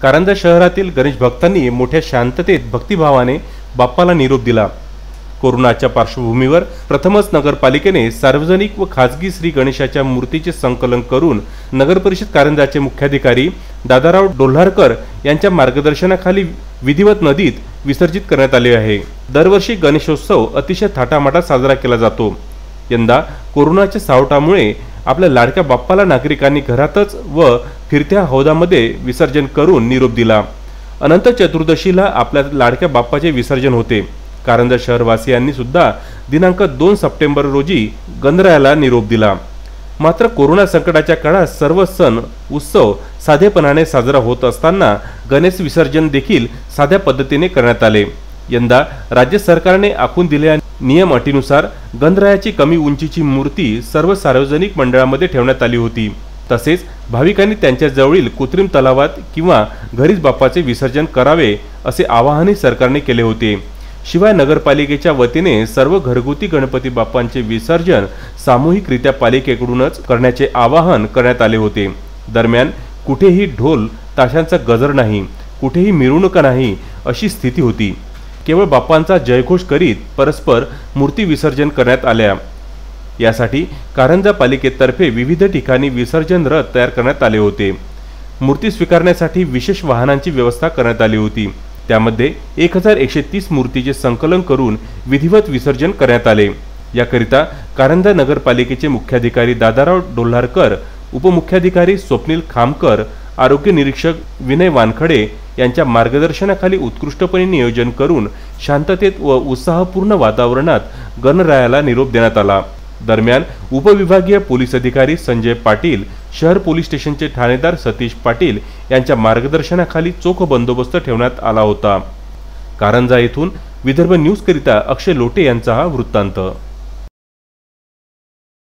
कारंजा शहरातील गणेश भक्तांनी मोठ्या शांततेत भक्तिभावाने बाप्पाला निरोप दिला। कोरोनाच्या पार्श्वभूमीवर प्रथमच नगरपालिकेने सार्वजनिक व खासगी श्री गणेशाच्या मूर्तीचे संकलन करून नगरपरिषद कारंजाचे मुख्याधिकारी दादाराव डोल्हारकर यांच्या मार्गदर्शनाखाली विधिवत नदीत विसर्जित करण्यात आले आहे। दरवर्षी गणेशोत्सव अतिशय थाटामाटात साजरा केला जातो। यंदा कोरोनाच्या सावटामुळे आपल्या लाडक्या बाप्पाला नागरिकांनी घरातच व फिरत्या हौदामध्ये विसर्जन करून निरोप दिला। अनंत चतुर्दशीला आपल्या लाडक्या बाप्पाचे विसर्जन होते। कारंजा शहरवासियांनी सुद्धा दिनांक 2 सप्टेंबर रोजी गणरायाला निरोप दिला। मात्र कोरोना संकटाच्या काळात सर्व सण उत्सव साधेपणाने साजरा होत असताना गणेश विसर्जन देखील साध्या पद्धतीने करण्यात आले। यंदा राज्य सरकारने आखून दिलेल्या नियम अटीनुसार गणरायाची कमी उंचीची मूर्ती सर्व सार्वजनिक मंडळांमध्ये ठेवण्यात आली होती। तसेच भाविकांनी त्यांच्या जवळील कृत्रिम तलावात किंवा घरीच बाप्पाचे विसर्जन करावे असे आवाहनही सरकारने केले होते। शिवाय नगरपालिकेच्या वतीने सर्व घरगुती गणपती बाप्पांचे विसर्जन सामूहिकरित्या पालिकेकडूनच करण्याचे आवाहन करण्यात आले होते। दरम्यान कुठेही ढोल ताशांचा गजर नाही, कुठेही मिरवणुका नाही अशी स्थिती होती। केवळ बाप्पांचा जयघोष करीत परस्पर मूर्ती विसर्जन करण्यात आल्या। यासाठी कारंजा पालिकेतर्फे विविध ठिकाणी विसर्जन रथ तयार करण्यात आले होते। मूर्ती स्वीकारण्यासाठी विशेष वाहनांची व्यवस्था करण्यात आली होती। त्यामध्ये 1130 मूर्तीचे संकलन करून विधिवत विसर्जन करण्यात आले। याकरिता कारंजा नगरपालिकेचे मुख्याधिकारी दादाराव डोल्हारकर, उपमुख्याधिकारी स्वप्नील खामकर, आरोग्य निरीक्षक विनय वानखडे यांच्या मार्गदर्शनाखाली उत्कृष्टपणे नियोजन करून शांततेत व उत्साहपूर्ण वातावरणात गणरायाला निरोप देण्यात आला। दरम्यान उपविभागीय पोलीस अधिकारी संजय पाटील, शहर पोलीस स्टेशनचे ठाणेदार सतीश पाटील यांच्या मार्गदर्शनाखाली चोख बंदोबस्त ठेवण्यात आला होता। कारंजा येथून विदर्भ न्यूज करिता अक्षय लोटे यांचा हा वृत्तांत।